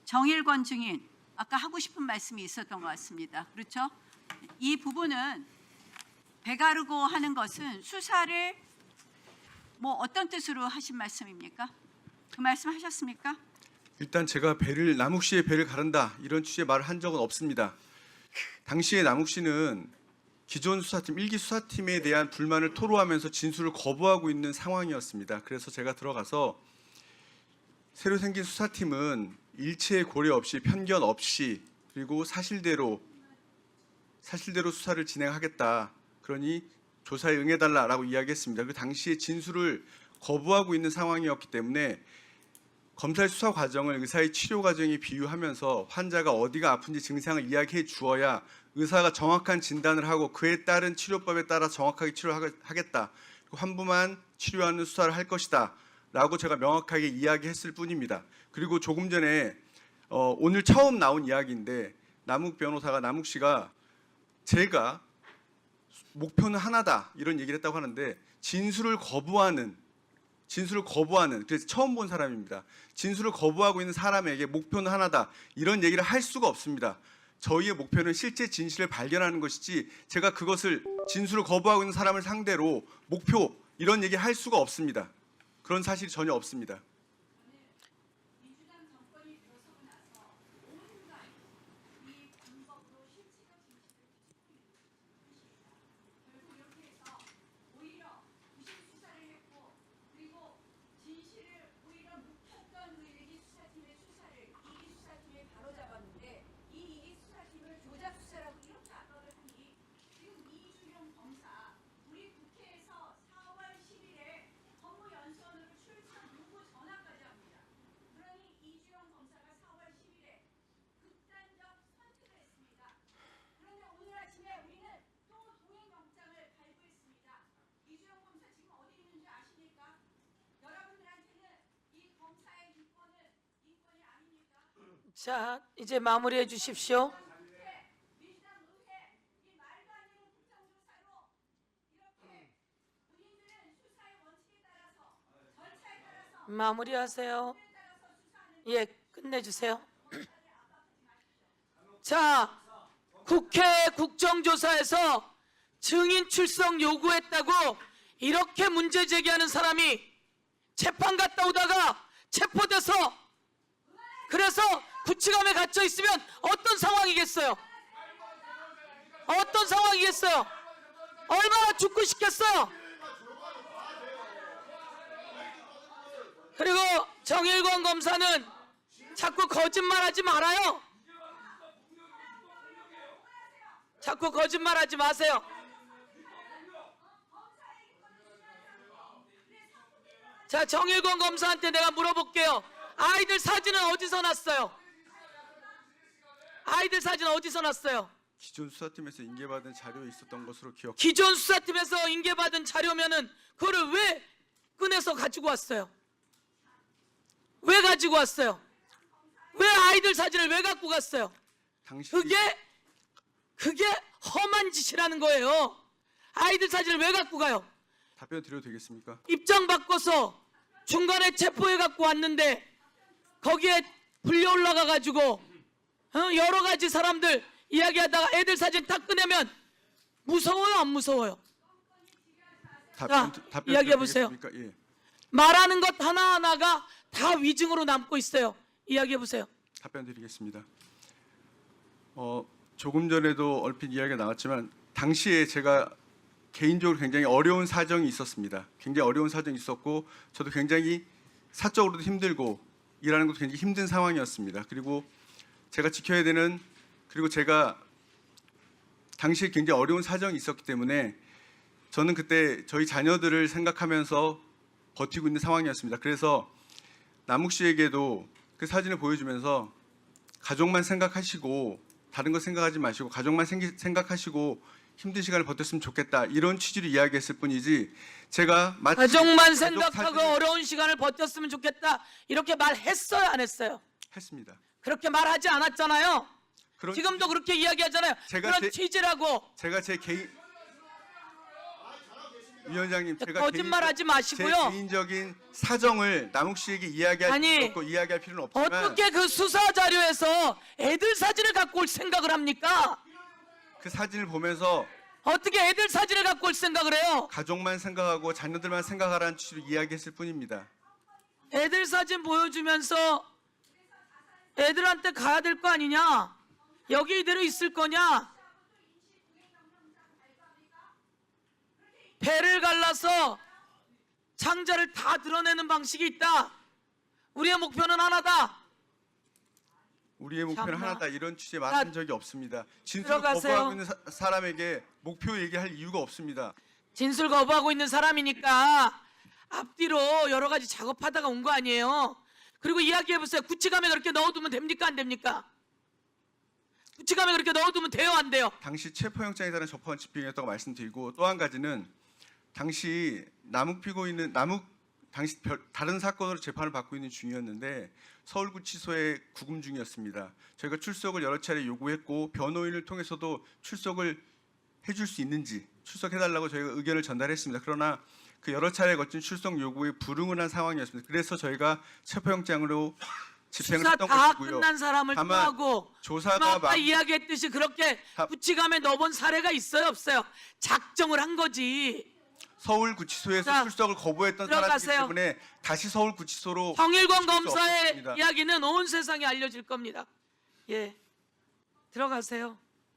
정일권 증인, 아까 하고 싶은 말씀이 있었던 것 같습니다. 그렇죠? 이 부분은 배가르고 하는 것은 수사를 뭐 어떤 뜻으로 하신 말씀입니까? 그 말씀 하셨습니까? 일단 제가 남욱 씨의 배를 가른다 이런 취지의 말을 한 적은 없습니다. 당시에 남욱 씨는 기존 수사팀 1기 수사팀에 대한 불만을 토로하면서 진술을 거부하고 있는 상황이었습니다. 그래서 제가 들어가서 새로 생긴 수사팀은 일체의 고려 없이 편견 없이 그리고 사실대로 수사를 진행하겠다. 그러니 조사에 응해달라라고 이야기했습니다. 그 당시에 진술을 거부하고 있는 상황이었기 때문에 검사의 수사 과정을 의사의 치료 과정에 비유하면서 환자가 어디가 아픈지 증상을 이야기해 주어야 의사가 정확한 진단을 하고 그에 따른 치료법에 따라 정확하게 치료하겠다. 환부만 치료하는 수사를 할 것이다. 라고 제가 명확하게 이야기했을 뿐입니다. 그리고 조금 전에 오늘 처음 나온 이야기인데 남욱 씨가 제가 목표는 하나다 이런 얘기를 했다고 하는데 진술을 거부하는 그래서 처음 본 사람입니다. 진술을 거부하고 있는 사람에게 목표는 하나다 이런 얘기를 할 수가 없습니다. 저희의 목표는 실제 진실을 발견하는 것이지 제가 그것을 진술을 거부하고 있는 사람을 상대로 목표 이런 얘기 할 수가 없습니다. 그런 사실이 전혀 없습니다. 자, 이제 마무리해 주십시오. 마무리하세요. 예, 끝내주세요. 자, 국회 국정조사에서 증인 출석 요구했다고 이렇게 문제 제기하는 사람이 재판 갔다 오다가 체포돼서 그래서 구치감에 갇혀 있으면 어떤 상황이겠어요? 어떤 상황이겠어요? 얼마나 죽고 싶겠어요? 그리고 정일권 검사는 자꾸 거짓말하지 말아요. 자꾸 거짓말하지 마세요. 자, 정일권 검사한테 내가 물어볼게요. 아이들 사진은 어디서 났어요? 아이들 사진 어디서 났어요? 기존 수사팀에서 인계받은 자료에 있었던 것으로 기억. 기존 수사팀에서 인계받은 자료면은 그거를 왜 꺼내서 가지고 왔어요? 왜 가지고 왔어요? 왜 아이들 사진을 왜 갖고 갔어요? 그게 험한 짓이라는 거예요. 아이들 사진을 왜 갖고 가요? 답변 드려도 되겠습니까? 입장 바꿔서 중간에 체포해 갖고 왔는데 거기에 불려 올라가 가지고 여러 가지 사람들 이야기하다가 애들 사진 딱 꺼내면 무서워요, 안 무서워요? 답변 이야기해 보세요. 예. 말하는 것 하나하나가 다 위증으로 남고 있어요. 이야기해 보세요. 답변 드리겠습니다. 조금 전에도 얼핏 이야기가 나왔지만 당시에 제가 개인적으로 굉장히 어려운 사정이 있었습니다. 굉장히 어려운 사정이 있었고 저도 굉장히 사적으로도 힘들고 일하는 것도 굉장히 힘든 상황이었습니다. 그리고 제가 지켜야 되는 그리고 제가 당시에 굉장히 어려운 사정이 있었기 때문에 저는 그때 저희 자녀들을 생각하면서 버티고 있는 상황이었습니다. 그래서 남욱 씨에게도 그 사진을 보여주면서 가족만 생각하시고 다른 거 생각하지 마시고 가족만 생각하시고 힘든 시간을 버텼으면 좋겠다 이런 취지로 이야기했을 뿐이지 제가 마치 가족만 생각하고 어려운 시간을 버텼으면 좋겠다 이렇게 말했어요, 안 했어요? 했습니다. 그렇게 말하지 않았잖아요. 지금도 그렇게 이야기하잖아요. 그런 취지라고. 제가 제 개인 위원장님, 제가 거짓말하지 마시고요. 제 개인적인 사정을 남욱 씨에게 이야기할 아니, 필요 없고 이야기할 필요는 없지만 어떻게 그 수사 자료에서 애들 사진을 갖고 올 생각을 합니까? 그 사진을 보면서 어떻게 애들 사진을 갖고 올 생각을 해요? 가족만 생각하고 자녀들만 생각하라는 취지로 이야기했을 뿐입니다. 애들 사진 보여주면서 애들한테 가야 될 거 아니냐? 여기 이대로 있을 거냐? 배를 갈라서 창자를 다 드러내는 방식이 있다. 우리의 목표는 하나다. 우리의 목표는 참나. 하나다 이런 취지의 말한 적이 없습니다. 진술을 들어가세요. 거부하고 있는 사람에게 목표 얘기할 이유가 없습니다. 진술 거부하고 있는 사람이니까 앞뒤로 여러 가지 작업하다가 온 거 아니에요. 그리고 이야기해보세요. 구치감에 그렇게 넣어두면 됩니까? 안 됩니까? 구치감에 그렇게 넣어두면 돼요? 안 돼요? 당시 체포영장에 따른 접한 집행이었다고 말씀드리고 또 한 가지는 당시 남욱 피고인은 당시 다른 사건으로 재판을 받고 있는 중이었는데 서울구치소에 구금 중이었습니다. 저희가 출석을 여러 차례 요구했고 변호인을 통해서도 출석을 해줄 수 있는지 출석해달라고 저희가 의견을 전달했습니다. 그러나 그 여러 차례 거친 출석 요구에 불응을 한 상황이었습니다. 그래서 저희가 체포영장으로 집행을 수사 했던 다 것이고요. 끝난 사람을 다만 토하고 조사가 아까 이야기했듯이 그렇게 구치감에 넣어본 사례가 있어요? 없어요? 작정을 한 거지. 서울구치소에서 자, 출석을 거부했던 사람이기 들어가세요. 때문에 다시 서울구치소로 정일권 칠 수 검사의 없습니다. 이야기는 온 세상에 알려질 겁니다. 예, 들어가세요.